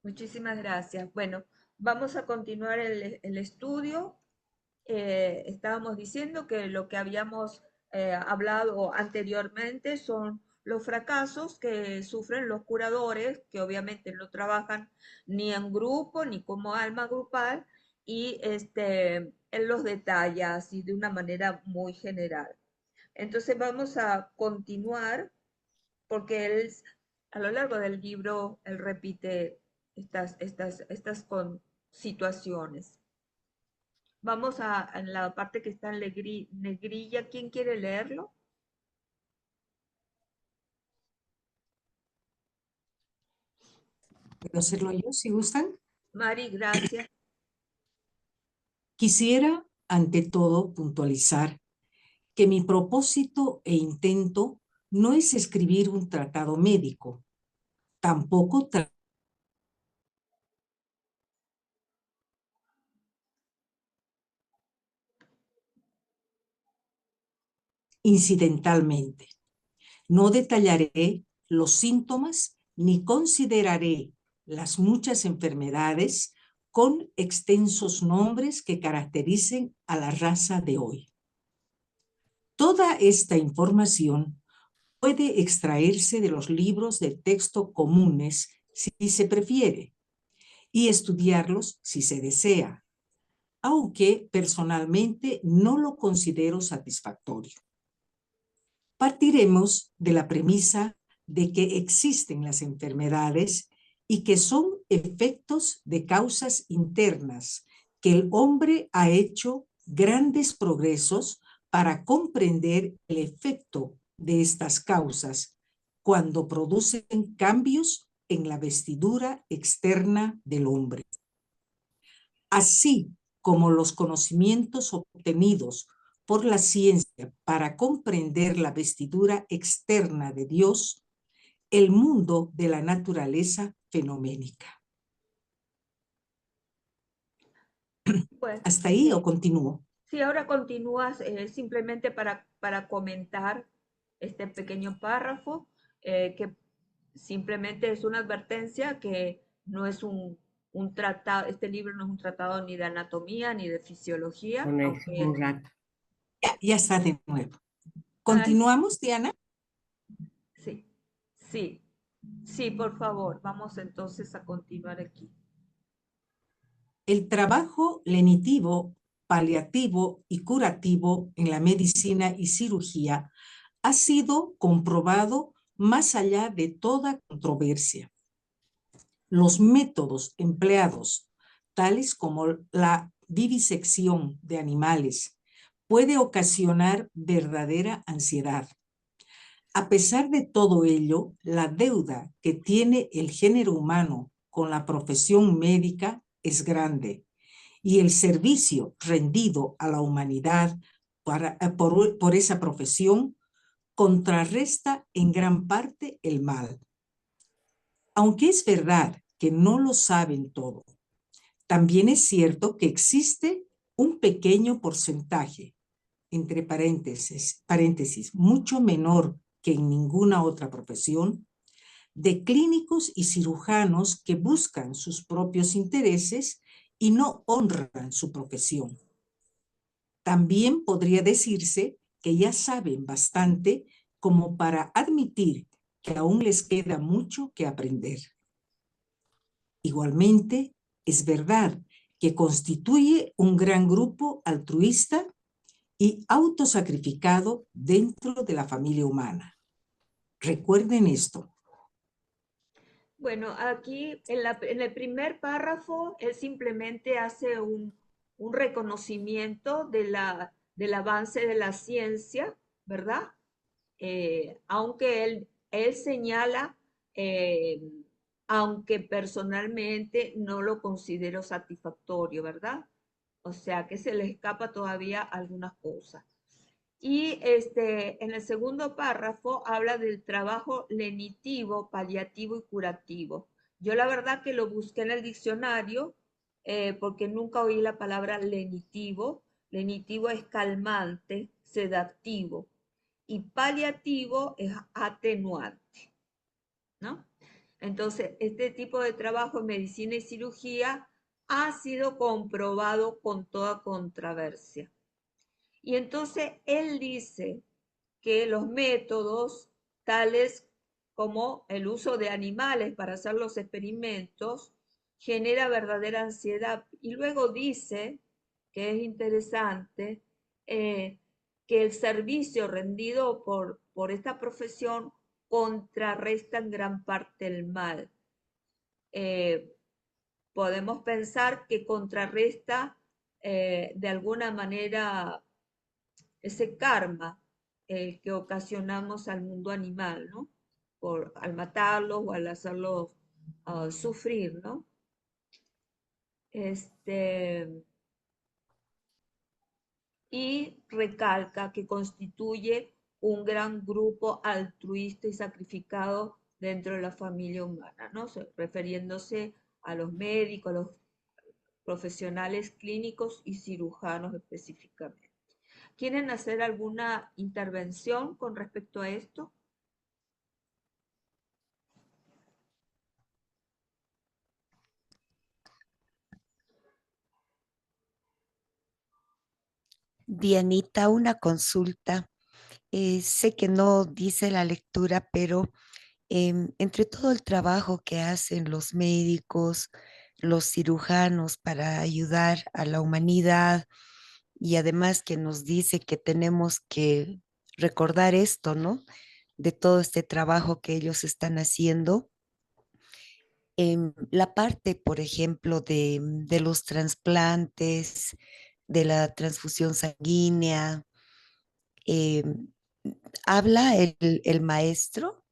Muchísimas gracias. Bueno, vamos a continuar el estudio. Estábamos diciendo que lo que habíamos hablado anteriormente son los fracasos que sufren los curadores, que obviamente no trabajan ni en grupo ni como alma grupal, y él los detalla así de una manera muy general. Entonces vamos a continuar porque él a lo largo del libro, él repite estas situaciones. Vamos a la parte que está en negrilla. ¿Quién quiere leerlo? ¿Puedo hacerlo yo si gustan? Mari, gracias. Quisiera, ante todo, puntualizar que mi propósito e intento no es escribir un tratado médico, tampoco incidentalmente. No detallaré los síntomas ni consideraré las muchas enfermedades con extensos nombres que caractericen a la raza de hoy. Toda esta información puede extraerse de los libros de texto comunes si se prefiere y estudiarlos si se desea, aunque personalmente no lo considero satisfactorio. Partiremos de la premisa de que existen las enfermedades y que son efectos de causas internas, que el hombre ha hecho grandes progresos para comprender el efecto de estas causas cuando producen cambios en la vestidura externa del hombre. Así como los conocimientos obtenidos por la ciencia para comprender la vestidura externa de Dios, el mundo de la naturaleza fenoménica. Pues, ¿Hasta ahí o continúo? sí, ahora continúas simplemente para comentar este pequeño párrafo, que simplemente es una advertencia que no es un tratado, este libro no es un tratado ni de anatomía ni de fisiología, Con eso, aunque un rato. Ya está de nuevo. Ay, ¿Continuamos, Diana? sí, sí, sí, por favor, vamos entonces a continuar aquí. El trabajo lenitivo, paliativo y curativo en la medicina y cirugía ha sido comprobado más allá de toda controversia. Los métodos empleados, tales como la vivisección de animales, puede ocasionar verdadera ansiedad. A pesar de todo ello, la deuda que tiene el género humano con la profesión médica es grande y el servicio rendido a la humanidad por esa profesión contrarresta en gran parte el mal. Aunque es verdad que no lo saben todo, también es cierto que existe un pequeño porcentaje, entre paréntesis, mucho menor que en ninguna otra profesión, de clínicos y cirujanos que buscan sus propios intereses y no honran su profesión. También podría decirse que ya saben bastante como para admitir que aún les queda mucho que aprender. Igualmente, es verdad que constituye un gran grupo altruista y autosacrificado dentro de la familia humana. Recuerden esto. Bueno, aquí en el primer párrafo, él simplemente hace un reconocimiento del avance de la ciencia, ¿verdad? Aunque él señala, eh, aunque personalmente no lo considero satisfactorio, ¿verdad? O sea que se le escapa todavía algunas cosas. Y en el segundo párrafo habla del trabajo lenitivo, paliativo y curativo. Yo la verdad que lo busqué en el diccionario porque nunca oí la palabra lenitivo. Lenitivo es calmante, sedativo y paliativo es atenuante, ¿no? Entonces, este tipo de trabajo en medicina y cirugía ha sido comprobado con toda controversia. Y entonces él dice que los métodos tales como el uso de animales para hacer los experimentos genera verdadera ansiedad. Y luego dice, que es interesante, eh, que el servicio rendido por esta profesión contrarresta en gran parte el mal. Eh, Podemos pensar que contrarresta de alguna manera ese karma que ocasionamos al mundo animal, ¿no? Al matarlos o al hacerlos sufrir, ¿no? Este, y recalca que constituye un gran grupo altruista y sacrificado dentro de la familia humana, ¿no? Refiriéndose a los médicos, a los profesionales clínicos y cirujanos específicamente. ¿Quieren hacer alguna intervención con respecto a esto? Dianita, una consulta. Sé que no dice la lectura, pero entre todo el trabajo que hacen los médicos, los cirujanos para ayudar a la humanidad y además que nos dice que tenemos que recordar esto, ¿no? De todo este trabajo que ellos están haciendo. La parte, por ejemplo, de los trasplantes, de la transfusión sanguínea, em, ¿habla el maestro?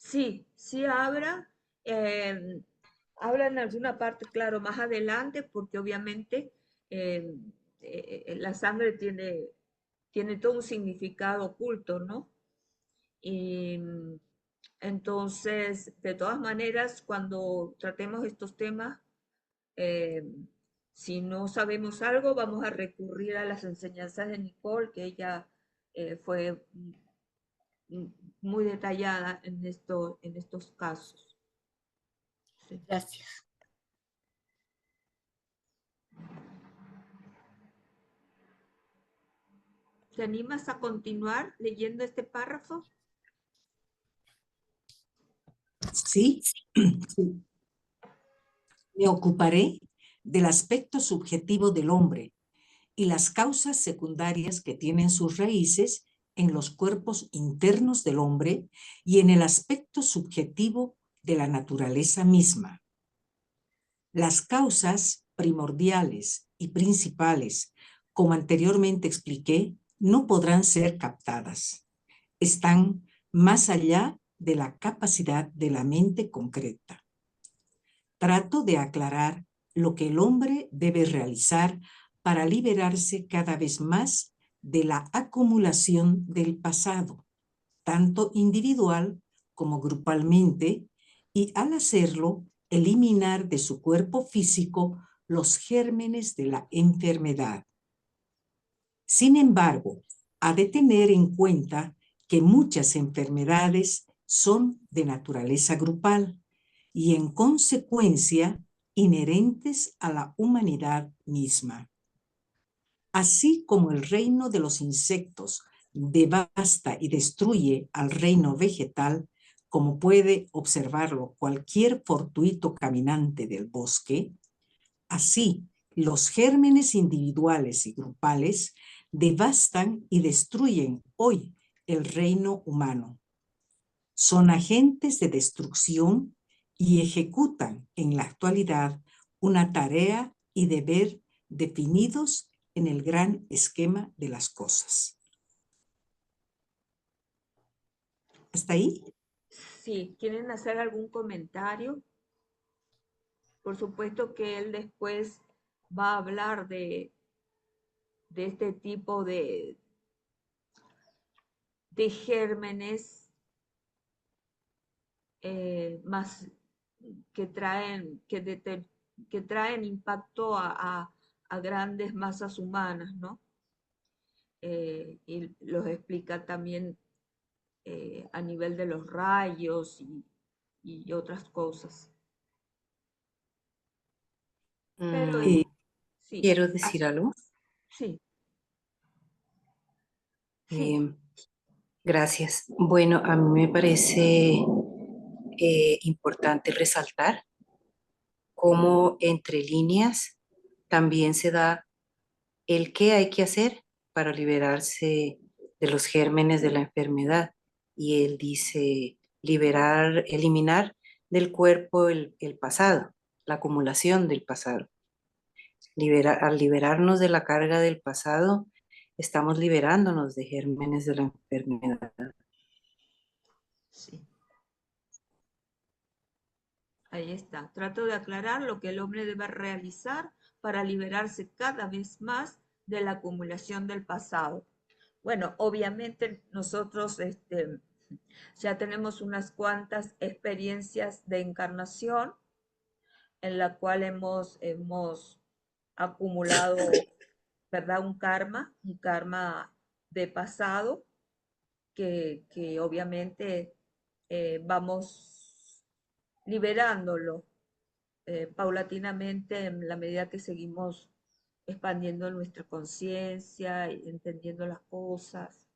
Sí, sí eh, habla en alguna parte, claro, más adelante, porque obviamente eh, la sangre tiene todo un significado oculto, ¿no? Y entonces, de todas maneras, cuando tratemos estos temas, eh, si no sabemos algo, vamos a recurrir a las enseñanzas de Nicole, que ella fue muy detallada en estos casos. Sí. Gracias. ¿Te animas a continuar leyendo este párrafo? Sí, sí. Me ocuparé del aspecto subjetivo del hombre y las causas secundarias que tienen sus raíces en los cuerpos internos del hombre y en el aspecto subjetivo de la naturaleza misma. Las causas primordiales y principales, como anteriormente expliqué, no podrán ser captadas. Están más allá de la capacidad de la mente concreta. Trato de aclarar lo que el hombre debe realizar para liberarse cada vez más de la acumulación del pasado, tanto individual como grupalmente, y al hacerlo, eliminar de su cuerpo físico los gérmenes de la enfermedad. Sin embargo, ha de tener en cuenta que muchas enfermedades son de naturaleza grupal y en consecuencia inherentes a la humanidad misma. Así como el reino de los insectos devasta y destruye al reino vegetal, como puede observarlo cualquier fortuito caminante del bosque, así los gérmenes individuales y grupales devastan y destruyen hoy el reino humano. Son agentes de destrucción y ejecutan en la actualidad una tarea y deber definidos en el gran esquema de las cosas. ¿Hasta ahí? Sí, ¿quieren hacer algún comentario? Por supuesto que él después va a hablar de este tipo de gérmenes más que traen impacto a grandes masas humanas, ¿no? Y los explica también a nivel de los rayos y otras cosas. Pero Mm, sí, quiero decir algo. sí, sí, Eh, gracias. Bueno, a mí me parece importante resaltar cómo entre líneas también se da el qué hay que hacer para liberarse de los gérmenes de la enfermedad. Y él dice liberar, eliminar del cuerpo el pasado, la acumulación del pasado. Al liberarnos de la carga del pasado, estamos liberándonos de gérmenes de la enfermedad. sí. Ahí está. Trato de aclarar lo que el hombre debe realizar para liberarse cada vez más de la acumulación del pasado. Bueno, obviamente nosotros ya tenemos unas cuantas experiencias de encarnación en la cual hemos acumulado, ¿verdad? Un karma de pasado que obviamente vamos liberándolo paulatinamente en la medida que seguimos expandiendo nuestra conciencia, entendiendo las cosas,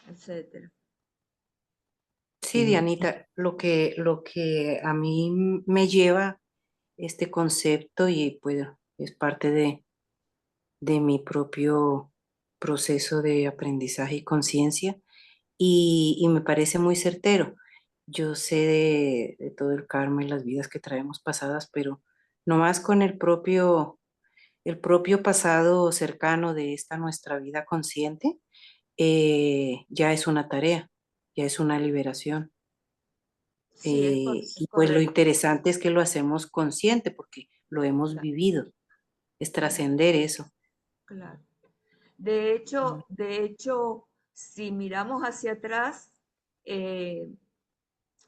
etcétera. Sí, Dianita, lo que a mí me lleva este concepto y pues es parte de mi propio proceso de aprendizaje y conciencia y me parece muy certero. Yo sé de todo el karma y las vidas que traemos pasadas, pero nomás con el propio pasado cercano de esta nuestra vida consciente, ya es una tarea, ya es una liberación. Sí, es Y pues lo correcto. interesante es que lo hacemos consciente porque lo hemos Claro, vivido, es claro, trascender eso. claro. Mm. De hecho, si miramos hacia atrás, eh,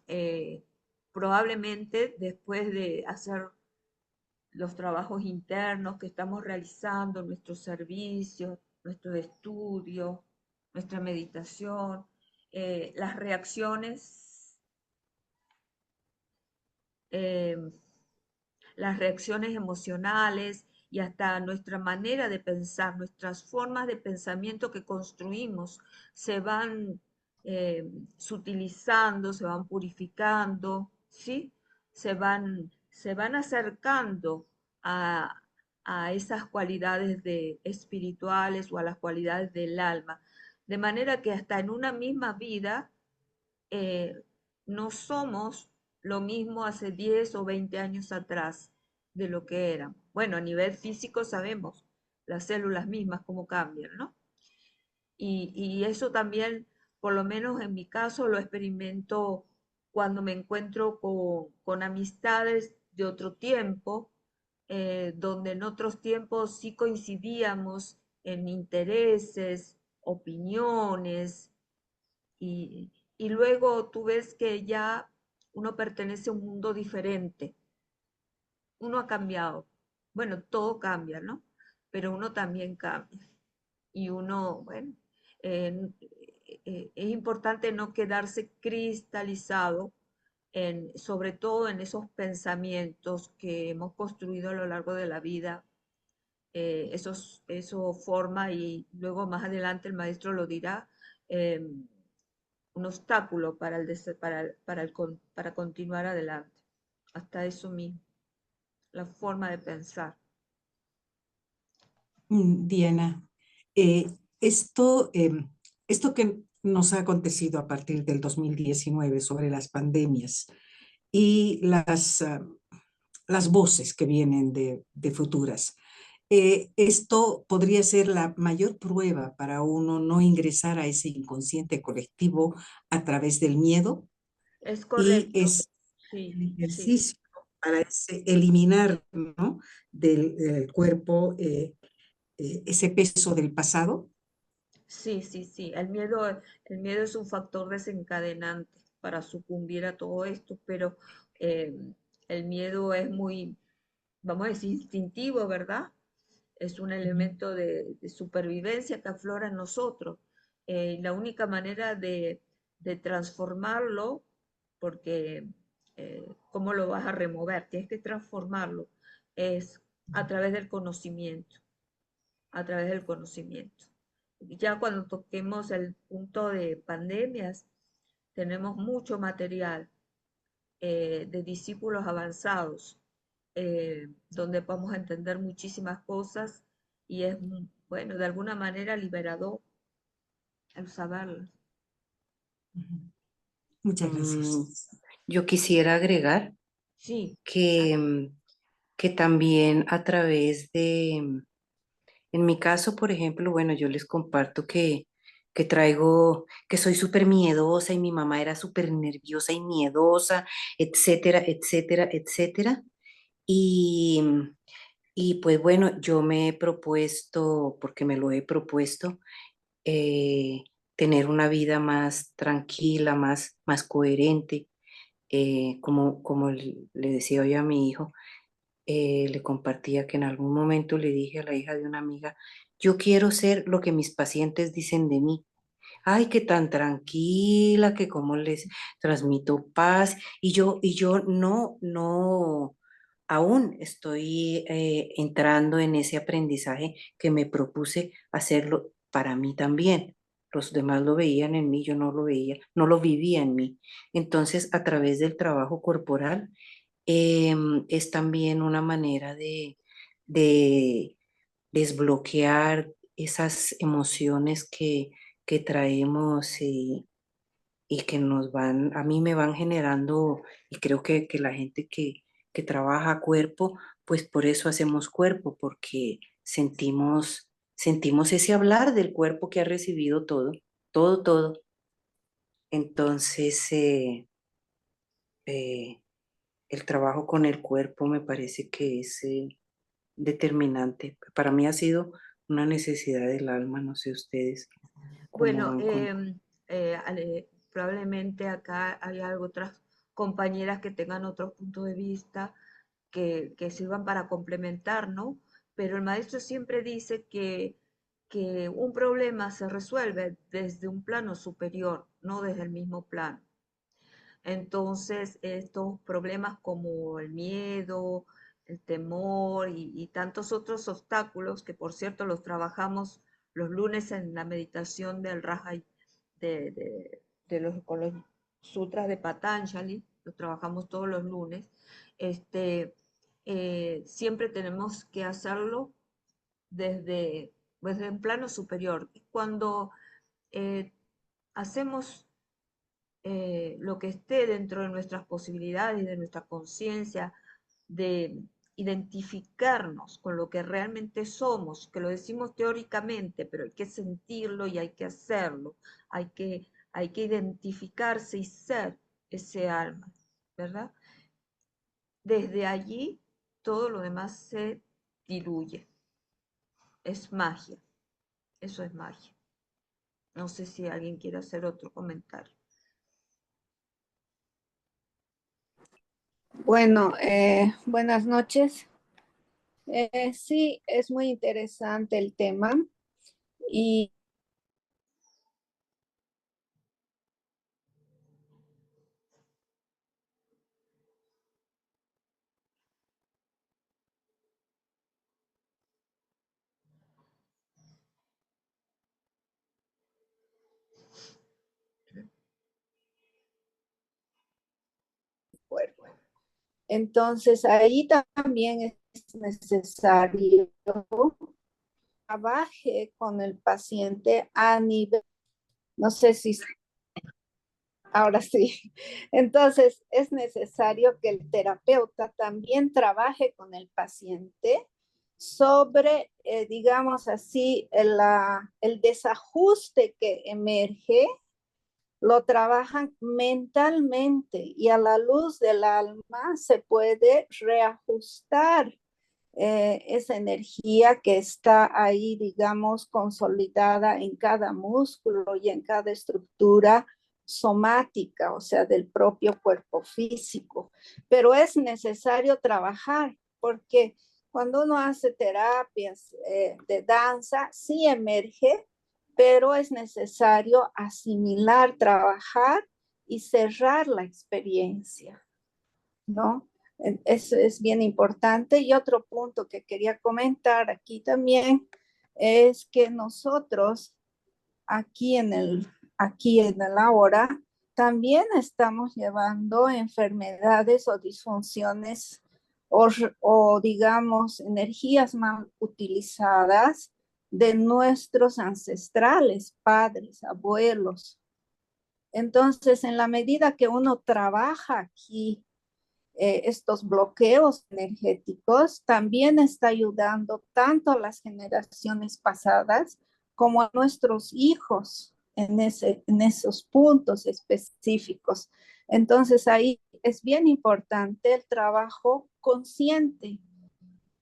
eh, probablemente después de hacer los trabajos internos que estamos realizando, nuestros servicios, nuestro estudio, nuestra meditación, las eh, las reacciones emocionales y hasta nuestra manera de pensar, nuestras formas de pensamiento que construimos se van sutilizando, se van purificando, ¿sí? Se van acercando a, a esas cualidades espirituales o a las cualidades del alma. De manera que hasta en una misma vida eh, no somos lo mismo hace 10 o 20 años atrás de lo que eran. Bueno, a nivel físico sabemos las células mismas cómo cambian, ¿no? Y eso también, por lo menos en mi caso, lo experimento cuando me encuentro con amistades de otro tiempo, donde en otros tiempos sí coincidíamos en intereses, opiniones, y, y luego tú ves que ya uno pertenece a un mundo diferente, uno ha cambiado. Bueno, todo cambia, ¿no? Pero uno también cambia. Y uno, bueno, eh, es importante no quedarse cristalizado sobre todo en esos pensamientos que hemos construido a lo largo de la vida. Eso forma, y luego más adelante el maestro lo dirá, un obstáculo para para continuar adelante. Hasta eso mismo, la forma de pensar. Diana, eh, esto, esto que nos ha acontecido a partir del 2019 sobre las pandemias y las voces que vienen de futuras, esto podría ser la mayor prueba para uno no ingresar a ese inconsciente colectivo a través del miedo Es y correcto, es sí, el sí, ejercicio para eliminar, ¿no?, del cuerpo ese peso del pasado. sí, sí, sí. El miedo es un factor desencadenante para sucumbir a todo esto, pero eh, el miedo es muy, vamos a decir, instintivo, ¿verdad? Es un Ujú. elemento de supervivencia que aflora en nosotros. La única manera de transformarlo, porque ¿cómo lo vas a remover? Tienes que transformarlo. Es a través del conocimiento, a través del conocimiento. Ya cuando toquemos el punto de pandemias, tenemos mucho material de discípulos avanzados, donde vamos a entender muchísimas cosas y es, bueno, de alguna manera liberador el saberlas. Muchas Mm, gracias. Yo quisiera agregar Sí, que también a través de, en mi caso, por ejemplo, bueno, yo les comparto que traigo, que soy súper miedosa y mi mamá era súper nerviosa y miedosa, etcétera, etcétera, etcétera. Y, y pues bueno, yo me he propuesto, porque me lo he propuesto, eh, tener una vida más tranquila, más coherente, como le decía hoy a mi hijo, le compartía que en algún momento le dije a la hija de una amiga, yo quiero ser lo que mis pacientes dicen de mí. Ay, que tan tranquila, que cómo les transmito paz. Y yo no, aún estoy entrando en ese aprendizaje que me propuse hacerlo para mí también. Los demás lo veían en mí, yo no lo veía, no lo vivía en mí. Entonces, a través del trabajo corporal, es también una manera de desbloquear esas emociones que traemos y que nos van, a mí me van generando, y creo que la gente que trabaja cuerpo, pues por eso hacemos cuerpo, porque sentimos ese hablar del cuerpo que ha recibido todo, todo, todo. Entonces, eh, el trabajo con el cuerpo me parece que es determinante. Para mí ha sido una necesidad del alma, no sé ustedes cómo bueno, van con... probablemente acá hay algo, otras compañeras que tengan otros puntos de vista que sirvan para complementar, ¿no? Pero el maestro siempre dice que un problema se resuelve desde un plano superior, no desde el mismo plano. Entonces, estos problemas como el miedo, el temor y tantos otros obstáculos, que por cierto los trabajamos los lunes en la meditación del Raja con los sutras de Patanjali, los trabajamos todos los lunes, este, siempre tenemos que hacerlo desde, desde un plano superior. Cuando eh, hacemos lo que esté dentro de nuestras posibilidades, de nuestra conciencia, de identificarnos con lo que realmente somos, que lo decimos teóricamente, pero hay que sentirlo y hay que hacerlo, hay que identificarse y ser ese alma, ¿verdad? Desde allí todo lo demás se diluye, es magia, eso es magia. No sé si alguien quiere hacer otro comentario. Bueno, buenas noches. Sí, es muy interesante el tema y cuerpo. Entonces, ahí también es necesario trabaje con el paciente a nivel, no sé si ahora sí. Entonces, es necesario que el terapeuta también trabaje con el paciente sobre, digamos así, el desajuste que emerge, lo trabajan mentalmente y a la luz del alma se puede reajustar esa energía que está ahí, digamos, consolidada en cada músculo y en cada estructura somática, o sea, del propio cuerpo físico. Pero es necesario trabajar porque cuando uno hace terapias de danza, sí emerge, pero es necesario asimilar, trabajar y cerrar la experiencia. ¿no? Eso es bien importante. Y otro punto que quería comentar aquí también es que nosotros aquí en el ahora también estamos llevando enfermedades o disfunciones o digamos energías mal utilizadas de nuestros ancestrales, padres, abuelos. Entonces, en la medida que uno trabaja aquí estos bloqueos energéticos, también está ayudando tanto a las generaciones pasadas como a nuestros hijos en esos puntos específicos. Entonces ahí es bien importante el trabajo consciente,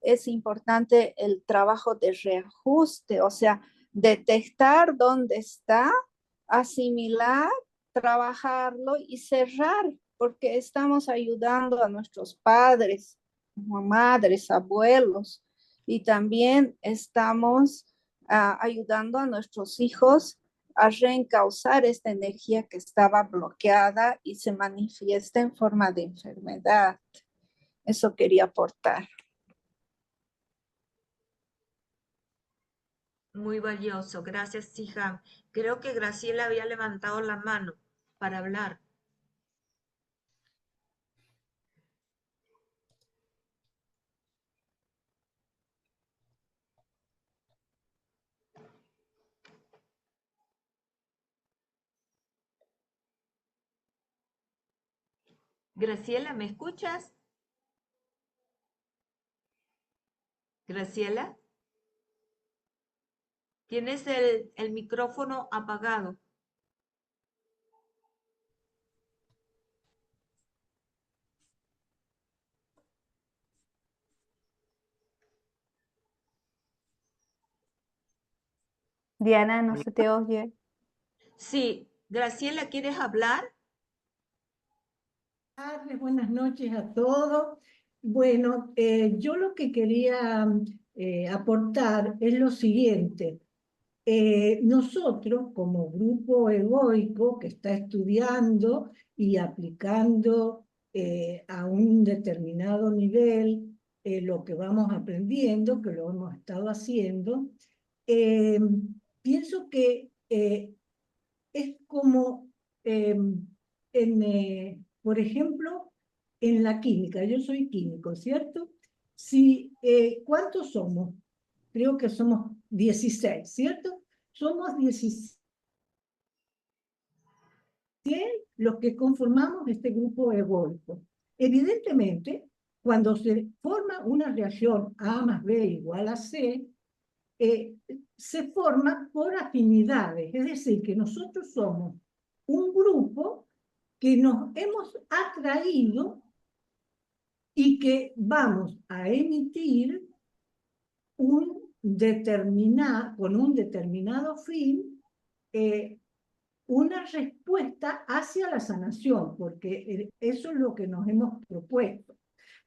es importante el trabajo de reajuste, o sea, detectar dónde está, asimilar, trabajarlo y cerrar, porque estamos ayudando a nuestros padres, madres, abuelos, y también estamos ayudando a nuestros hijos a reencauzar esta energía que estaba bloqueada y se manifiesta en forma de enfermedad. Eso quería aportar. Muy valioso. Gracias, Siham. Creo que Graciela había levantado la mano para hablar. Graciela, ¿me escuchas? Graciela, tienes el micrófono apagado. Diana, no se te oye. Sí, Graciela, ¿quieres hablar? Buenas noches a todos. Bueno, yo lo que quería aportar es lo siguiente. Nosotros, como grupo egoico que está estudiando y aplicando a un determinado nivel lo que vamos aprendiendo, que lo hemos estado haciendo, pienso que es como, por ejemplo, en la química. Yo soy químico, ¿cierto? Si, ¿cuántos somos? Creo que somos 16, ¿cierto? Somos 16 los que conformamos este grupo egoico. Evidentemente, cuando se forma una reacción A más B igual a C, se forma por afinidades, es decir, que nosotros somos un grupo que nos hemos atraído y que vamos a emitir con un determinado fin una respuesta hacia la sanación, porque eso es lo que nos hemos propuesto.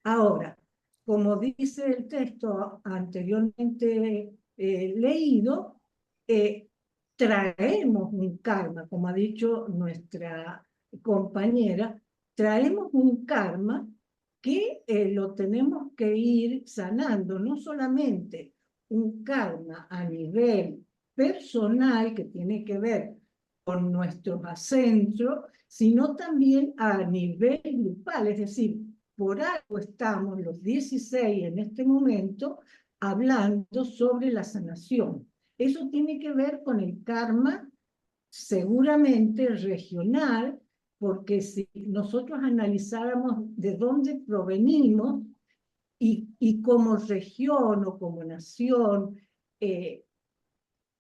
Ahora, como dice el texto anteriormente leído, traemos un karma, como ha dicho nuestra compañera, traemos un karma que lo tenemos que ir sanando, no solamente un karma a nivel personal que tiene que ver con nuestros ascensos, sino también a nivel grupal, es decir, por algo estamos los 16 en este momento hablando sobre la sanación. Eso tiene que ver con el karma seguramente regional, porque si nosotros analizáramos de dónde provenimos y como región o como nación,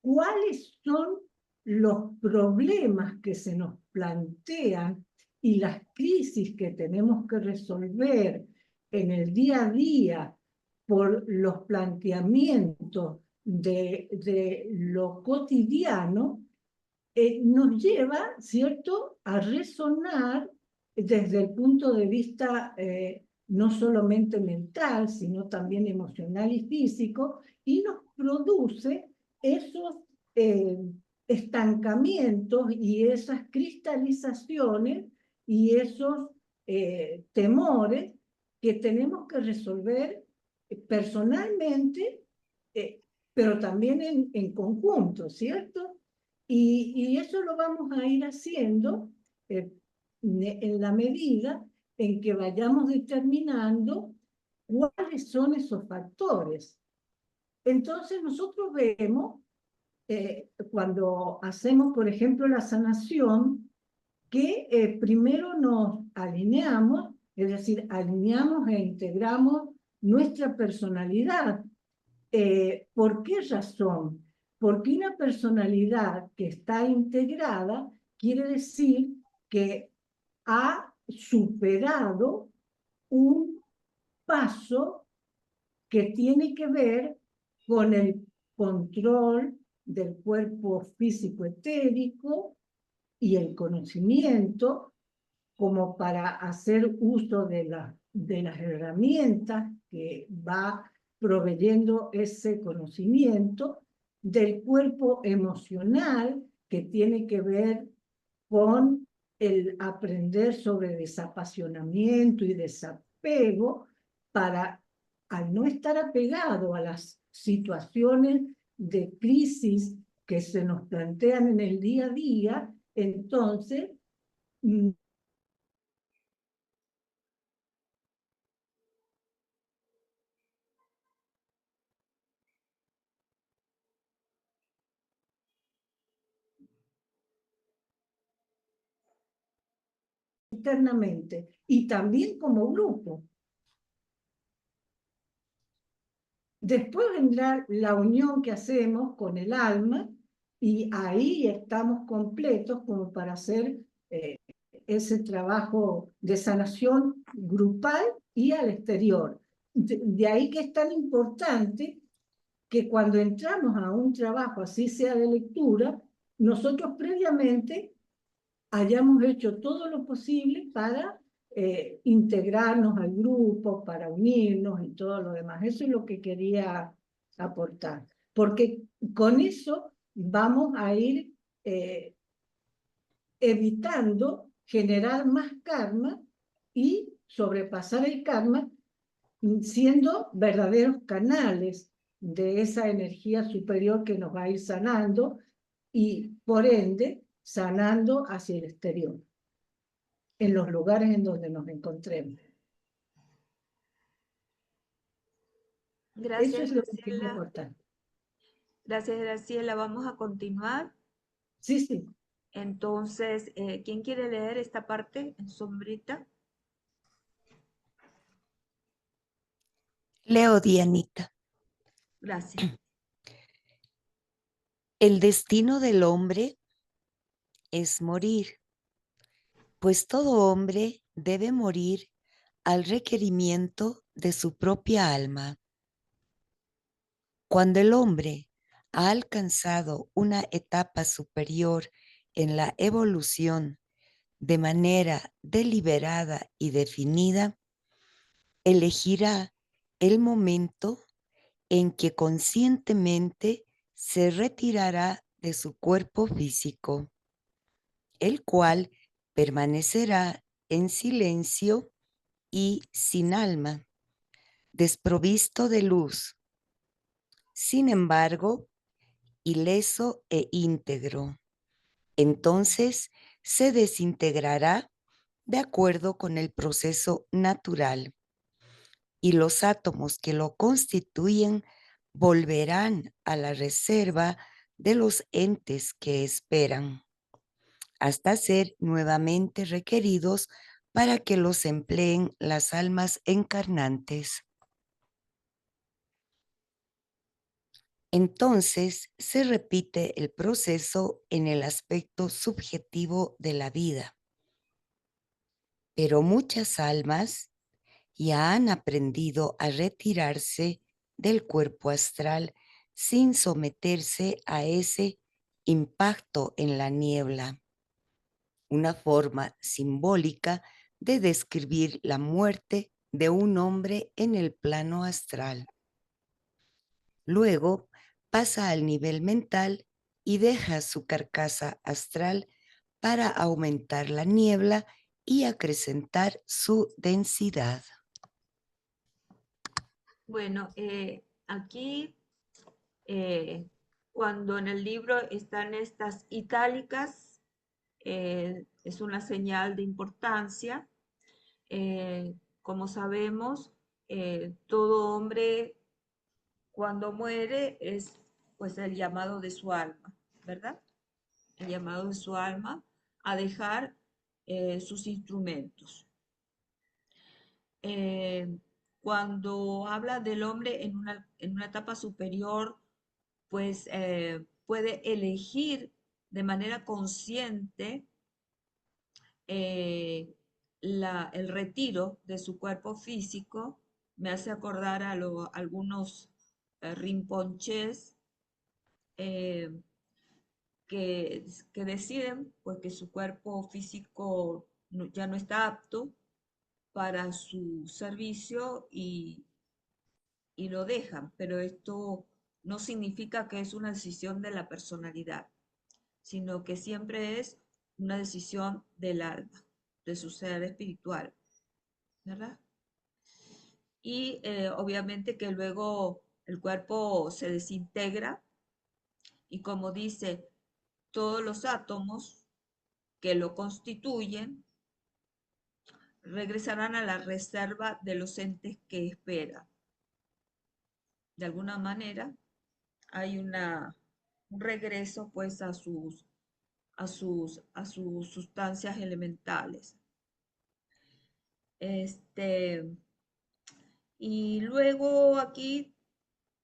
cuáles son los problemas que se nos plantean y las crisis que tenemos que resolver en el día a día por los planteamientos de lo cotidiano, nos lleva, ¿cierto?, a resonar desde el punto de vista no solamente mental, sino también emocional y físico, y nos produce esos estancamientos y esas cristalizaciones y esos temores que tenemos que resolver personalmente, pero también en conjunto, ¿cierto? Y eso lo vamos a ir haciendo en la medida en que vayamos determinando cuáles son esos factores. Entonces nosotros vemos, cuando hacemos, por ejemplo, la sanación, que primero nos alineamos, es decir, alineamos e integramos nuestra personalidad. ¿Por qué razón? Porque una personalidad que está integrada quiere decir que ha superado un paso que tiene que ver con el control del cuerpo físico etérico y el conocimiento, como para hacer uso de las herramientas que va proveyendo ese conocimiento, del cuerpo emocional, que tiene que ver con el aprender sobre desapasionamiento y desapego, para, al no estar apegado a las situaciones de crisis que se nos plantean en el día a día, entonces internamente y también como grupo. Después vendrá la unión que hacemos con el alma y ahí estamos completos como para hacer ese trabajo de sanación grupal y al exterior. De ahí que es tan importante que cuando entramos a un trabajo, así sea de lectura, nosotros previamente hayamos hecho todo lo posible para integrarnos al grupo, para unirnos y todo lo demás. Eso es lo que quería aportar, porque con eso vamos a ir evitando generar más karma y sobrepasar el karma, siendo verdaderos canales de esa energía superior que nos va a ir sanando y por ende sanando hacia el exterior, en los lugares en donde nos encontremos. Gracias, Eso es lo que quería Graciela. aportar. Gracias, Graciela. Vamos a continuar. Sí, sí. Entonces, ¿quién quiere leer esta parte en sombrita? Leo, Dianita. Gracias. El destino del hombre es morir, pues todo hombre debe morir al requerimiento de su propia alma. Cuando el hombre ha alcanzado una etapa superior en la evolución de manera deliberada y definida, elegirá el momento en que conscientemente se retirará de su cuerpo físico, el cual permanecerá en silencio y sin alma, desprovisto de luz. Sin embargo, ileso e íntegro. Entonces se desintegrará de acuerdo con el proceso natural y los átomos que lo constituyen volverán a la reserva de los entes que esperan, hasta ser nuevamente requeridos para que los empleen las almas encarnantes. Entonces se repite el proceso en el aspecto subjetivo de la vida. Pero muchas almas ya han aprendido a retirarse del cuerpo astral sin someterse a ese impacto en la niebla, una forma simbólica de describir la muerte de un hombre en el plano astral. Luego pasa al nivel mental y deja su carcasa astral para aumentar la niebla y acrecentar su densidad. Bueno, aquí eh, cuando en el libro están estas itálicas, es una señal de importancia. Como sabemos, todo hombre cuando muere es pues el llamado de su alma, ¿verdad? El llamado de su alma a dejar sus instrumentos. Eh, Cuando habla del hombre en una etapa superior, pues puede elegir de manera consciente eh, el retiro de su cuerpo físico. Me hace acordar a algunos rinponches eh, que deciden pues, que su cuerpo físico ya no está apto para su servicio y lo dejan, pero esto no significa que es una decisión de la personalidad, sino que siempre es una decisión del alma, de su ser espiritual, ¿verdad? Y obviamente que luego el cuerpo se desintegra y como dice, todos los átomos que lo constituyen regresarán a la reserva de los entes que esperan. De alguna manera hay un regreso pues a sus sustancias elementales. Y luego aquí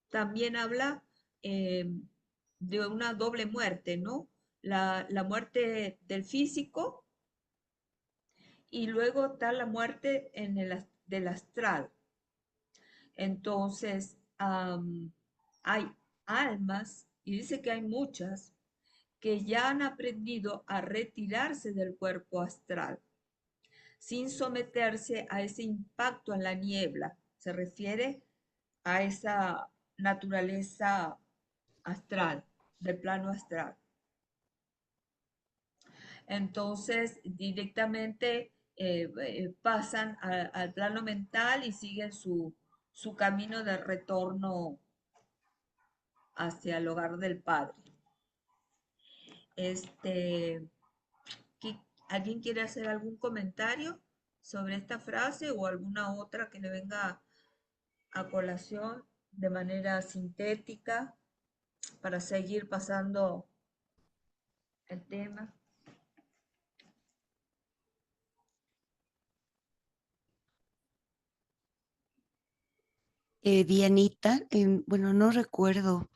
también habla eh, de una doble muerte, ¿no? La muerte del físico y luego está la muerte del astral. Entonces, hay almas, y dice que hay muchas, que ya han aprendido a retirarse del cuerpo astral sin someterse a ese impacto en la niebla. Se refiere a esa naturaleza astral, del plano astral. Entonces, directamente pasan al plano mental y siguen su camino de retorno hacia el hogar del Padre. Este, ¿Alguien quiere hacer algún comentario sobre esta frase o alguna otra que le venga a colación de manera sintética para seguir pasando el tema? Dianita, bueno, no recuerdo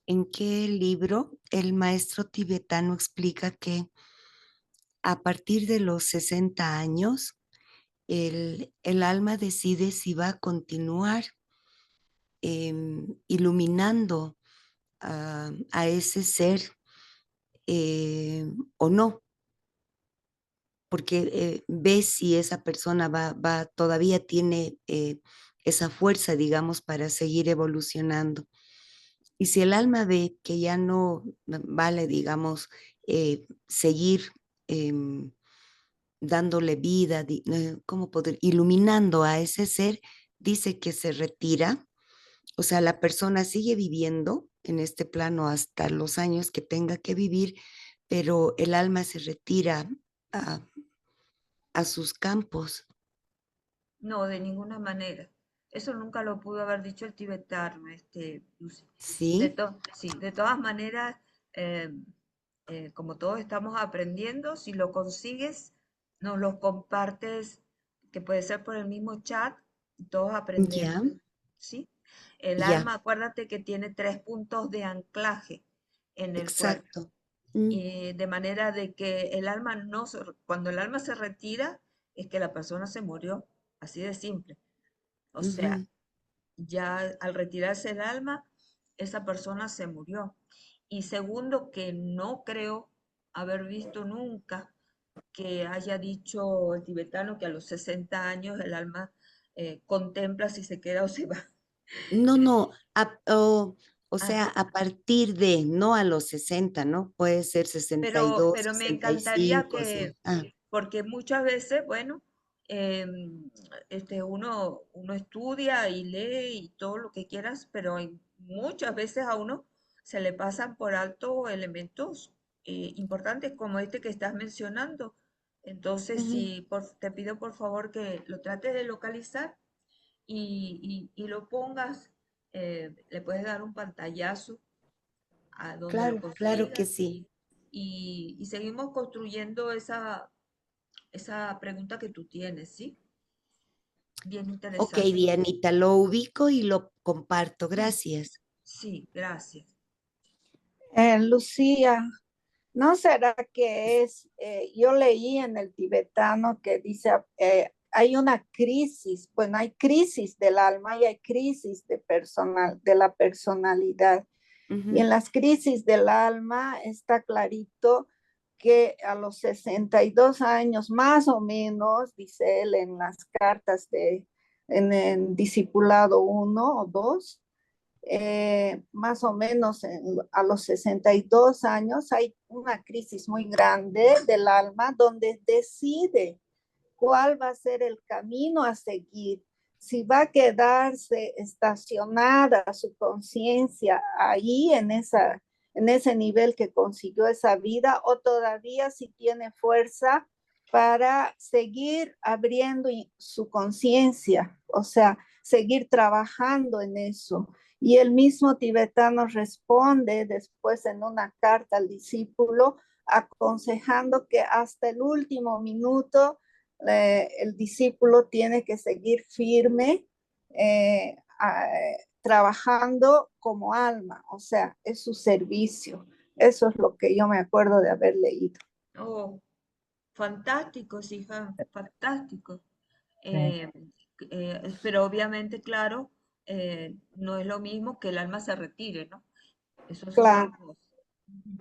en qué libro el maestro tibetano explica que a partir de los 60 años, el alma decide si va a continuar iluminando a ese ser o no, porque ve si esa persona todavía tiene esa fuerza, digamos, para seguir evolucionando. Y si el alma ve que ya no vale, digamos, seguir dándole vida, ¿cómo poder? Iluminando a ese ser, dice que se retira. O sea, la persona sigue viviendo en este plano hasta los años que tenga que vivir, pero el alma se retira a, a sus campos. No, de ninguna manera. Eso nunca lo pudo haber dicho el tibetano, Lucy. ¿Sí? Sí, de todas maneras, eh, como todos estamos aprendiendo, si lo consigues, nos lo compartes, que puede ser por el mismo chat, y todos aprendemos, Ya, ¿sí? El ya, alma, acuérdate que tiene 3 puntos de anclaje en el cuerpo, exacto. de manera de que el alma no, cuando el alma se retira, es que la persona se murió, así de simple. O sea, Ujú. ya al retirarse el alma, esa persona se murió. Y segundo, que no creo haber visto nunca que haya dicho el tibetano que a los 60 años el alma contempla si se queda o se va. No, no, o Ah, sea, a partir de, no a los 60, ¿no? Puede ser 62, pero me encantaría 65, que, sí. Ah, porque muchas veces, bueno, uno estudia y lee y todo lo que quieras, pero muchas veces a uno se le pasan por alto elementos importantes como este que estás mencionando. Entonces, Ujú. sí, te pido por favor que lo trates de localizar y lo pongas, le puedes dar un pantallazo a donde lo Claro, claro que consigas sí. y seguimos construyendo esa pregunta que tú tienes, ¿sí? Bien Ok, interesante. Dianita, lo ubico y lo comparto. Gracias. Sí, gracias. Lucía, ¿no será que yo leí en el tibetano que dice, hay una crisis, bueno, hay crisis del alma y hay crisis de la personalidad. Y Ujú. en las crisis del alma está clarito que a los 62 años, más o menos, dice él en las cartas en el Discipulado 1 o 2, más o menos a los 62 años hay una crisis muy grande del alma donde decide cuál va a ser el camino a seguir, si va a quedarse estacionada su conciencia ahí en ese nivel que consiguió esa vida o todavía si tiene fuerza para seguir abriendo su conciencia, o sea, seguir trabajando en eso. Y el mismo tibetano responde después en una carta al discípulo aconsejando que hasta el último minuto el discípulo tiene que seguir firme trabajando como alma, o sea, es su servicio. Eso es lo que yo me acuerdo de haber leído. Oh, fantásticos, hija, fantásticos. Sí. Eh, pero obviamente, claro, no es lo mismo que el alma se retire, ¿no? Eso es otra Claro. cosa. Ujú.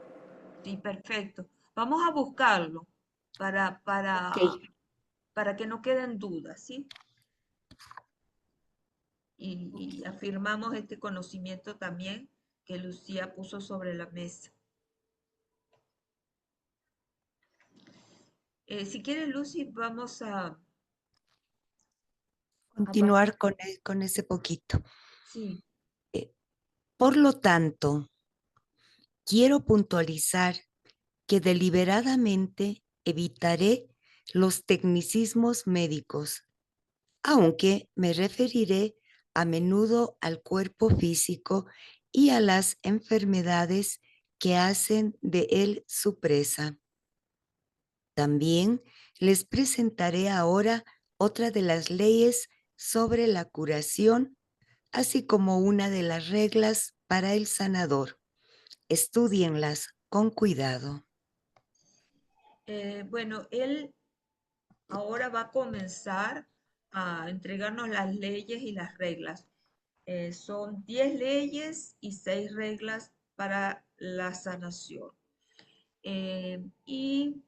Sí, perfecto. Vamos a buscarlo para, Ok, para, para que no queden dudas, ¿sí? Y afirmamos este conocimiento también que Lucía puso sobre la mesa. Si quiere, Lucy, vamos a pasar. continuar con ese poquito. Sí, Eh, por lo tanto, quiero puntualizar que deliberadamente evitaré los tecnicismos médicos, aunque me referiré a menudo al cuerpo físico y a las enfermedades que hacen de él su presa. También les presentaré ahora otra de las leyes sobre la curación, así como una de las reglas para el sanador. Estúdienlas con cuidado. bueno, él ahora va a comenzar a entregarnos las leyes y las reglas. Son 10 leyes y 6 reglas para la sanación. Y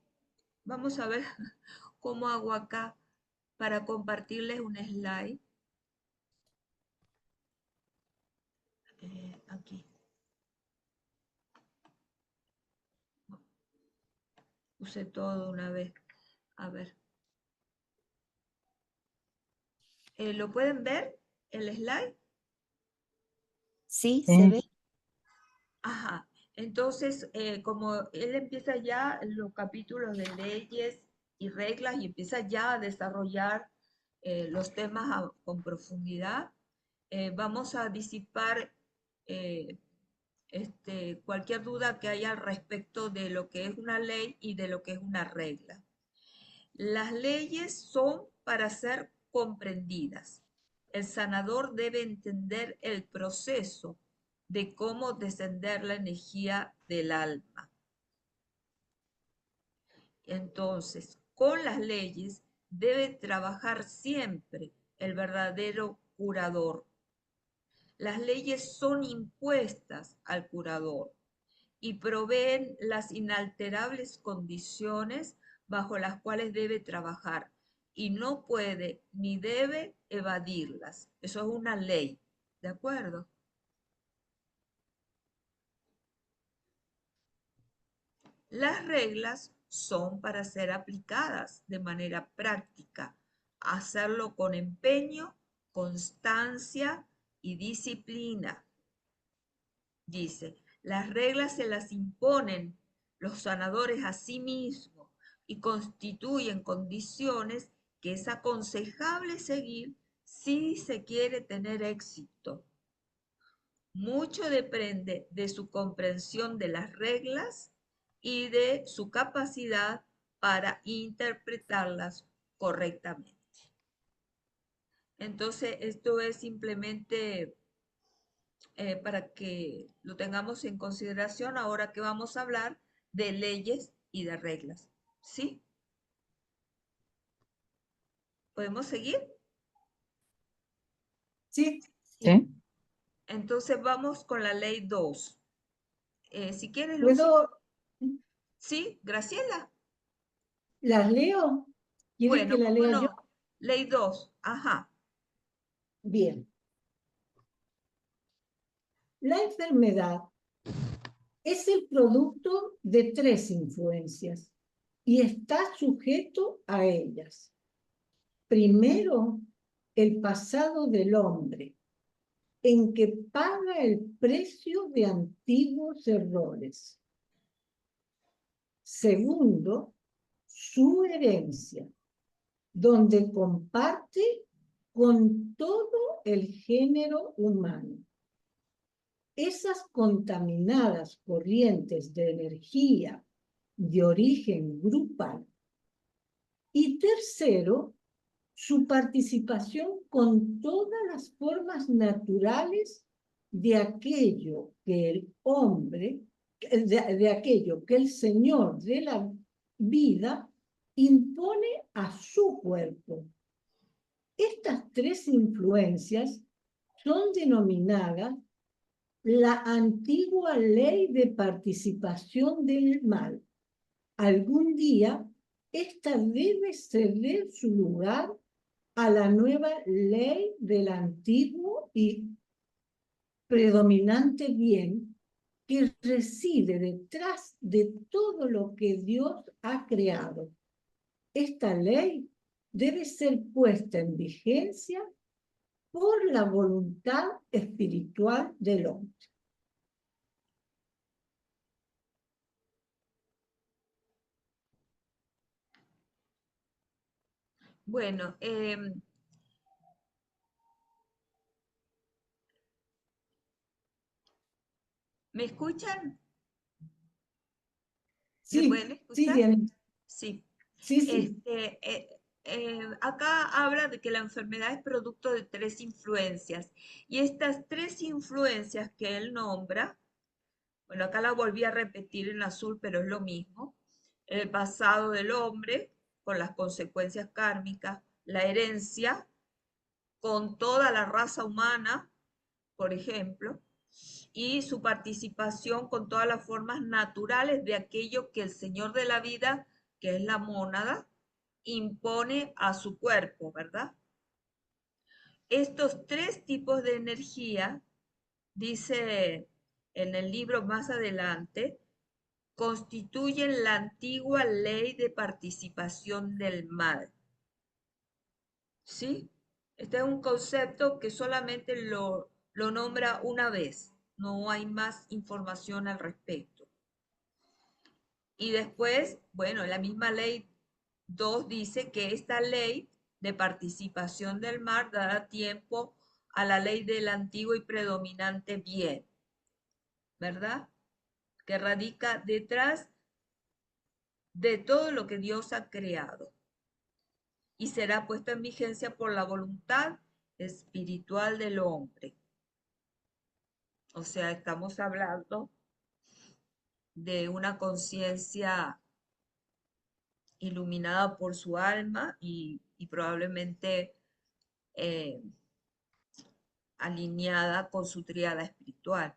vamos a ver cómo hago acá para compartirles un slide. Aquí. Puse todo una vez. A ver. ¿Lo pueden ver el slide? ¿Sí? ¿Se Sí. ve? Ajá. Entonces, como él empieza ya los capítulos de leyes y reglas y empieza ya a desarrollar los temas con profundidad, vamos a disipar eh, cualquier duda que haya al respecto de lo que es una ley y de lo que es una regla. Las leyes son para ser comprendidas. El sanador debe entender el proceso de cómo descender la energía del alma. Entonces, con las leyes debe trabajar siempre el verdadero curador. Las leyes son impuestas al curador y proveen las inalterables condiciones bajo las cuales debe trabajar y no puede ni debe evadirlas. Eso es una ley, ¿de acuerdo? Las reglas son para ser aplicadas de manera práctica hacerlo con empeño, constancia y disciplina. Dice, las reglas se las imponen los sanadores a sí mismos y constituyen condiciones que es aconsejable seguir si se quiere tener éxito. Mucho depende de su comprensión de las reglas y de su capacidad para interpretarlas correctamente. Entonces, esto es simplemente para que lo tengamos en consideración ahora que vamos a hablar de leyes y de reglas. ¿Sí? ¿Podemos seguir? Sí, Sí. Entonces vamos con la ley 2. Si quieres, Lucy. ¿puedo? Sí, Graciela. ¿Las leo? ¿Quieren que Bueno, la ¿cómo lea yo? no? Ley 2. Ajá. Bien. La enfermedad es el producto de 3 influencias y está sujeto a ellas. Primero, el pasado del hombre, en que paga el precio de antiguos errores. Segundo, su herencia, donde comparte con todo el género humano. Esas contaminadas corrientes de energía de origen grupal. Y tercero, su participación con todas las formas naturales de aquello que el hombre, de aquello que el Señor de la vida impone a su cuerpo. Estas 3 influencias son denominadas la antigua ley de participación del mal. Algún día, esta debe ceder su lugar a la nueva ley del antiguo y predominante bien que reside detrás de todo lo que Dios ha creado. Esta ley debe ser puesta en vigencia por la voluntad espiritual del hombre. Bueno, ¿me escuchan? ¿Me pueden Sí, escuchar? Diana. Sí. Sí. Acá habla de que la enfermedad es producto de 3 influencias y estas 3 influencias que él nombra, bueno, acá la volví a repetir en azul, pero es lo mismo, el pasado del hombre con las consecuencias kármicas, la herencia con toda la raza humana, por ejemplo, y su participación con todas las formas naturales de aquello que el Señor de la vida, que es la mónada, impone a su cuerpo, ¿verdad? Estos 3 tipos de energía, dice en el libro más adelante, constituyen la antigua ley de participación del mal. ¿Sí? Este es un concepto que solamente lo nombra una vez, no hay más información al respecto. Y después, bueno, la misma ley 2 dice que esta ley de participación del mal dará tiempo a la ley del antiguo y predominante bien, ¿verdad? Que radica detrás de todo lo que Dios ha creado y será puesto en vigencia por la voluntad espiritual del hombre. O sea, estamos hablando de una conciencia iluminada por su alma y probablemente eh, alineada con su tríada espiritual.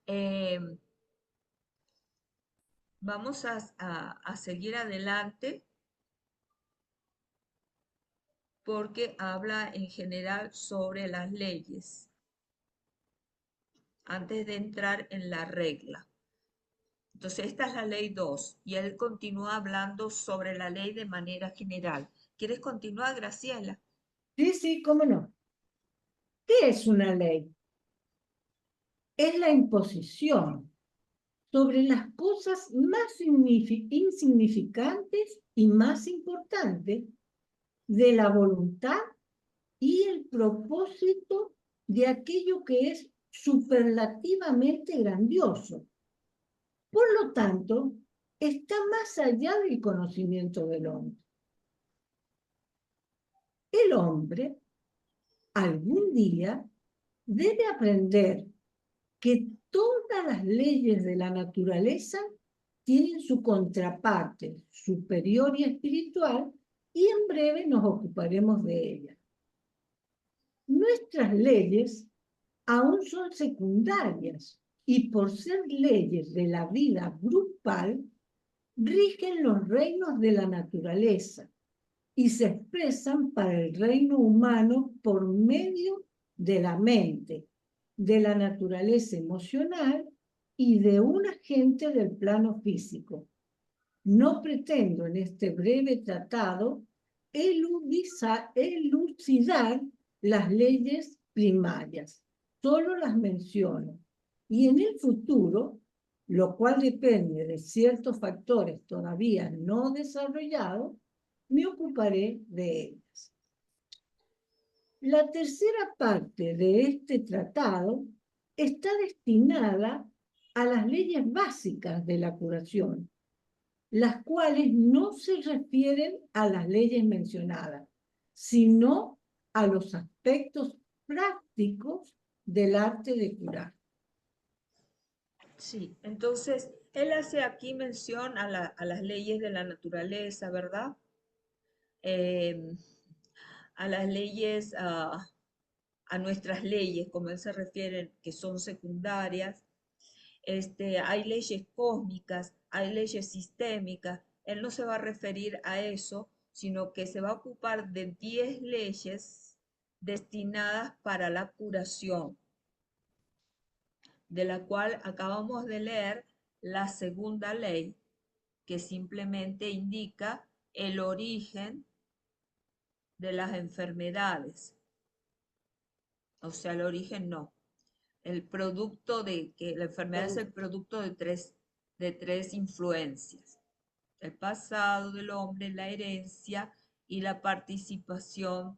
Eh, vamos a seguir adelante porque habla en general sobre las leyes antes de entrar en la regla. Entonces, esta es la ley 2 y él continúa hablando sobre la ley de manera general. ¿Quieres continuar, Graciela? Sí, sí, cómo no. ¿Qué es una ley? Es la imposición sobre las cosas más insignificantes y más importantes de la voluntad y el propósito de aquello que es superlativamente grandioso. Por lo tanto, está más allá del conocimiento del hombre. El hombre, algún día, debe aprender que todas las leyes de la naturaleza tienen su contraparte superior y espiritual, y en breve nos ocuparemos de ellas. Nuestras leyes aún son secundarias y por ser leyes de la vida grupal, rigen los reinos de la naturaleza y se expresan para el reino humano por medio de la mente, de la naturaleza emocional y de un agente del plano físico. No pretendo en este breve tratado elucidar las leyes primarias, solo las menciono. Y en el futuro, lo cual depende de ciertos factores todavía no desarrollados, me ocuparé de ellas. La tercera parte de este tratado está destinada a las leyes básicas de la curación, las cuales no se refieren a las leyes mencionadas, sino a los aspectos prácticos del arte de curar. Sí, entonces él hace aquí mención a las leyes de la naturaleza, ¿verdad? Em, a las leyes, a nuestras leyes, como él se refiere, que son secundarias. Hay leyes cósmicas, hay leyes sistémicas. Él no se va a referir a eso, sino que se va a ocupar de 10 leyes destinadas para la curación, de la cual acabamos de leer la segunda ley, que simplemente indica el origen de las enfermedades. O sea, el origen no. El producto de que la enfermedad es el producto de tres influencias: el pasado del hombre, la herencia y la participación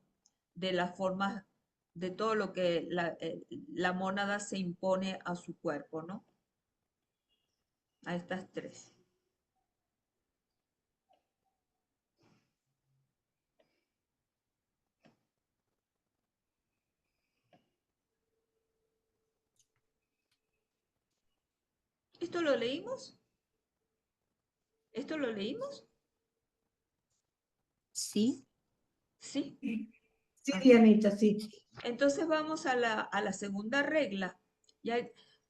de las formas de todo lo que la mónada se impone a su cuerpo, ¿no? A estas tres. ¿Esto lo leímos? ¿Esto lo leímos? Sí, Sí. Sí, Ah. Dianita, sí. Entonces vamos a la segunda regla. Ya,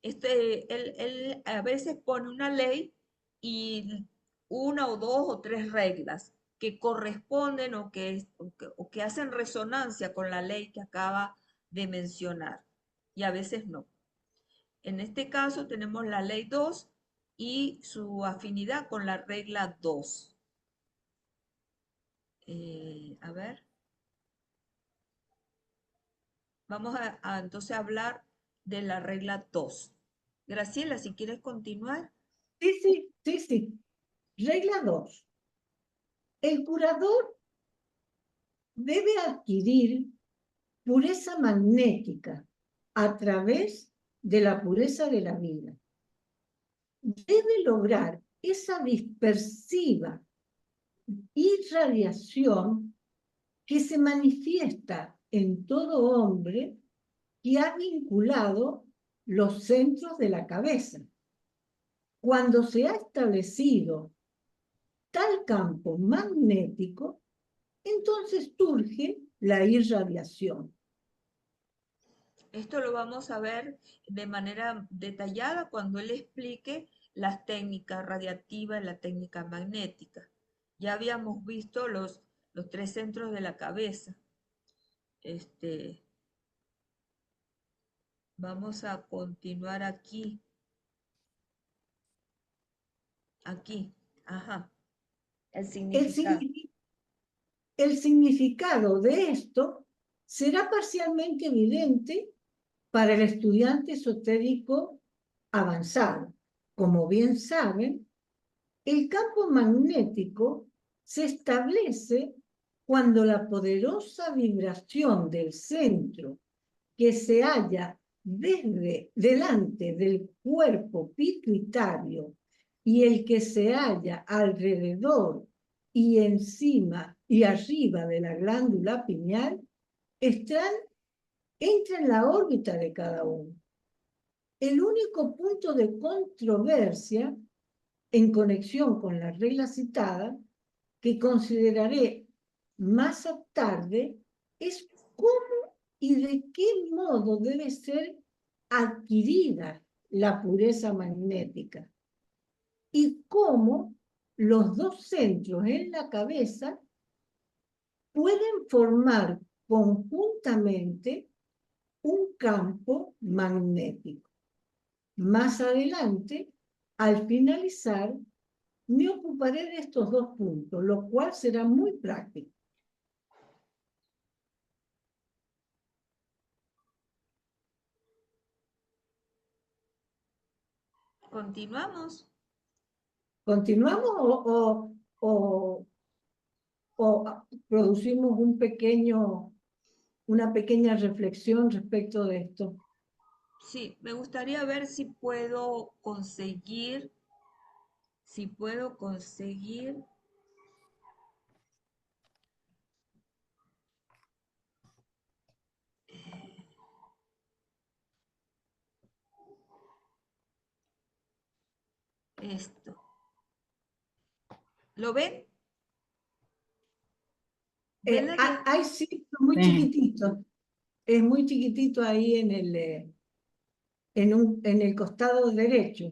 él a veces pone una ley y una o dos o tres reglas que corresponden o que hacen resonancia con la ley que acaba de mencionar, y a veces no. En este caso tenemos la ley 2 y su afinidad con la regla 2. A ver. Vamos a entonces hablar de la regla 2. Graciela, si quieres continuar. Sí. Regla 2. El curador debe adquirir pureza magnética a través de la pureza de la vida. Debe lograr esa dispersiva irradiación que se manifiesta en todo hombre que ha vinculado los centros de la cabeza. Cuando se ha establecido tal campo magnético, entonces surge la irradiación. Esto lo vamos a ver de manera detallada cuando él explique las técnicas radiativas y la técnica magnética. Ya habíamos visto los tres centros de la cabeza. Vamos a continuar aquí. Aquí, ajá, el El, significado. el significado de esto será parcialmente evidente para el estudiante esotérico avanzado. Como bien saben, el campo magnético se establece cuando la poderosa vibración del centro que se halla delante del cuerpo pituitario y el que se halla alrededor y encima y arriba de la glándula pineal entra en la órbita de cada uno. El único punto de controversia en conexión con la regla citada, que consideraré más tarde, es cómo y de qué modo debe ser adquirida la pureza magnética y cómo los dos centros en la cabeza pueden formar conjuntamente un campo magnético. Más adelante, al finalizar, me ocuparé de estos dos puntos, lo cual será muy práctico. Continuamos. ¿Continuamos o producimos una pequeña reflexión respecto de esto? Sí, me gustaría ver si puedo conseguir esto. ¿Lo ven? ¿Ven la Hay sí, muy chiquitito. Es muy chiquitito ahí en el costado derecho.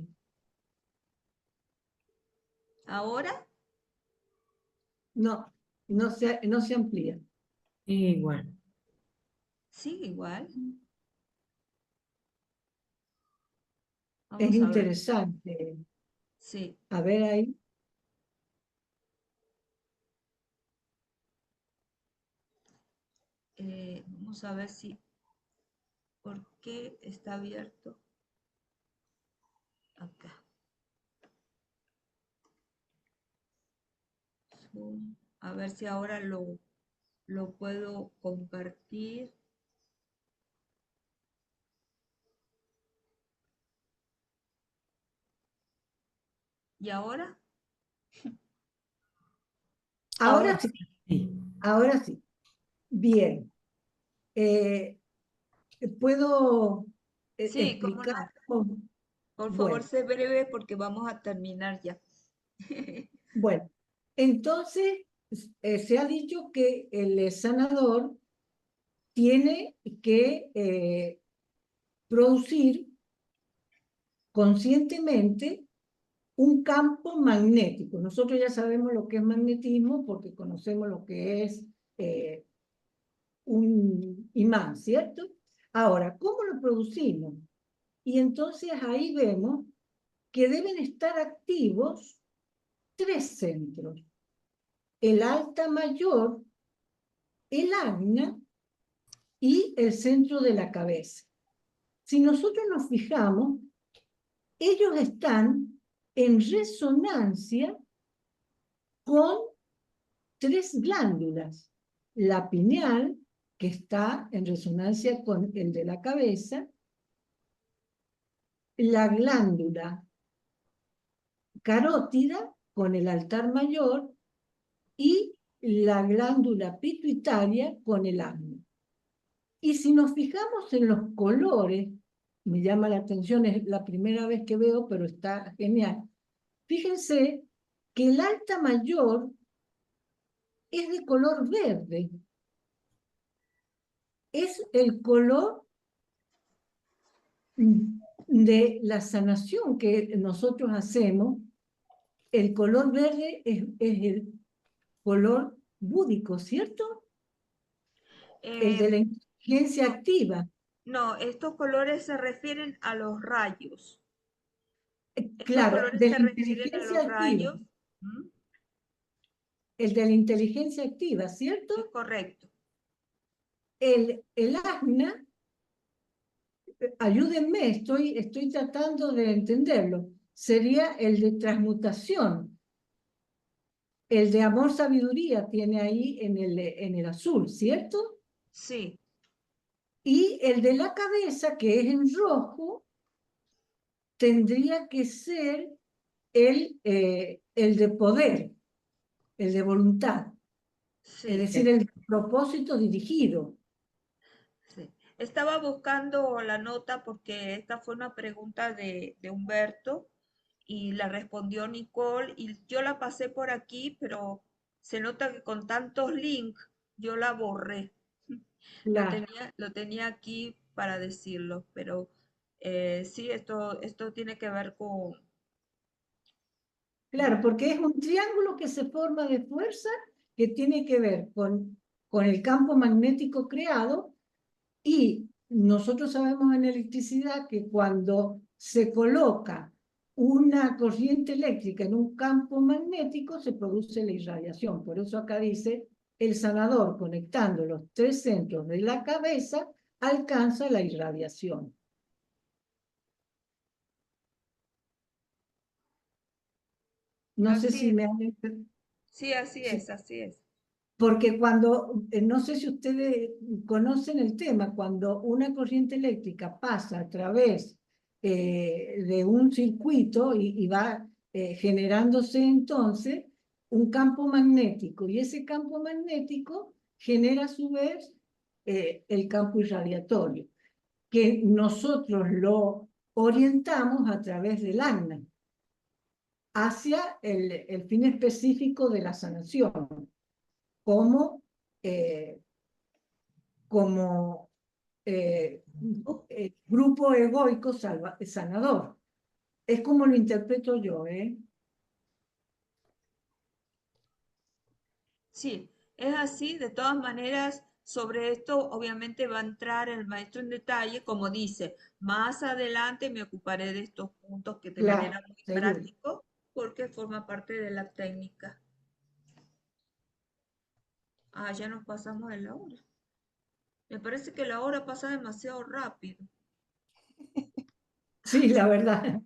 ahora? No, no se amplía. Igual. Sí, igual. Es Vamos a ver. interesante. Sí. A ver ahí. Vamos a ver si, ¿por qué está abierto? Acá. Zoom. A ver si ahora lo puedo compartir. ¿Y ahora? Ahora sí, Sí. ahora sí. Bien. ¿Puedo Sí, cómo explicar? no. Por favor, Bueno, sé breve porque vamos a terminar ya. bueno. Entonces, se ha dicho que el sanador tiene que producir conscientemente un campo magnético. Nosotros ya sabemos lo que es magnetismo porque conocemos lo que es un imán, ¿cierto? Ahora, ¿cómo lo producimos? Y entonces ahí vemos que deben estar activos tres centros: el alta mayor, el agna y el centro de la cabeza. Si nosotros nos fijamos, ellos están en resonancia con tres glándulas: la pineal, que está en resonancia con el de la cabeza, la glándula carótida con el altar mayor y la glándula pituitaria con el agna. Y si nos fijamos en los colores, me llama la atención, es la primera vez que veo, pero está genial. Fíjense que el alta mayor es de color verde. Es el color de la sanación que nosotros hacemos. El color verde es el color búdico, ¿cierto? El de la inteligencia activa. No, estos colores se refieren a los rayos. Estos Claro, colores de se la refieren a inteligencia los activa, rayos. ¿Mm? el de la inteligencia activa, ¿cierto? Es correcto. El ASNA, ayúdenme, estoy tratando de entenderlo, sería el de transmutación. El de amor, sabiduría tiene ahí en el azul, ¿cierto? Sí, Y el de la cabeza, que es en rojo, tendría que ser el de poder, el de voluntad, es sí, decir, el de propósito dirigido. sí. Estaba buscando la nota porque esta fue una pregunta de Humberto y la respondió Nicole y yo la pasé por aquí, pero se nota que con tantos links yo la borré. Claro, Lo tenía aquí para decirlo, pero sí, esto tiene que ver claro, porque es un triángulo que se forma de fuerza que tiene que ver con el campo magnético creado. Y nosotros sabemos en electricidad que cuando se coloca una corriente eléctrica en un campo magnético se produce la irradiación. Por eso acá dice, el sanador conectando los tres centros de la cabeza alcanza la irradiación. No sé así si es. me han entendido. Sí, así es, así es. Porque cuando, no sé si ustedes conocen el tema, cuando una corriente eléctrica pasa a través de un circuito y va generándose entonces un campo magnético, y ese campo magnético genera a su vez el campo irradiatorio, que nosotros lo orientamos a través del AGNA hacia el fin específico de la sanación como, eh, como grupo egoico sanador. Es como lo interpreto yo, ¿eh? Sí, es así. De todas maneras, sobre esto obviamente va a entrar el maestro en detalle, como dice, más adelante me ocuparé de estos puntos que de Claro, manera muy seguro. práctico, porque forma parte de la técnica. Ah, ya nos pasamos de la hora. Me parece que la hora pasa demasiado rápido. Sí, la verdad.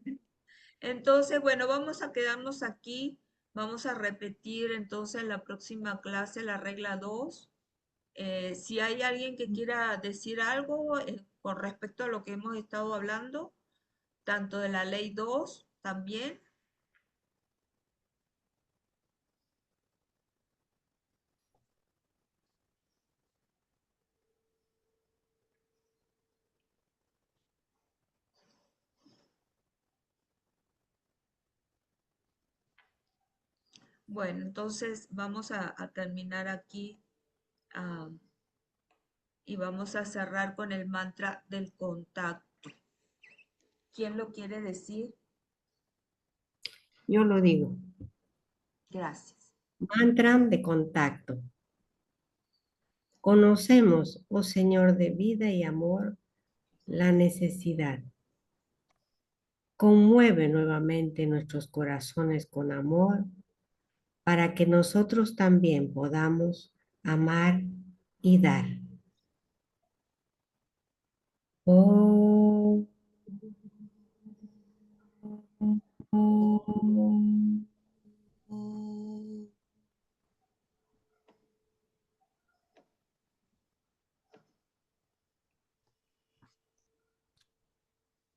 Entonces, bueno, vamos a quedarnos aquí. Vamos a repetir entonces en la próxima clase la regla 2. Si hay alguien que quiera decir algo con respecto a lo que hemos estado hablando, tanto de la ley 2 también. Bueno, entonces vamos a terminar aquí ah, y vamos a cerrar con el mantra del contacto. ¿Quién lo quiere decir? Yo lo digo. Gracias. Mantra de contacto. Conocemos, oh Señor de vida y amor, la necesidad. Conmueve nuevamente nuestros corazones con amor para que nosotros también podamos amar y dar. Oh.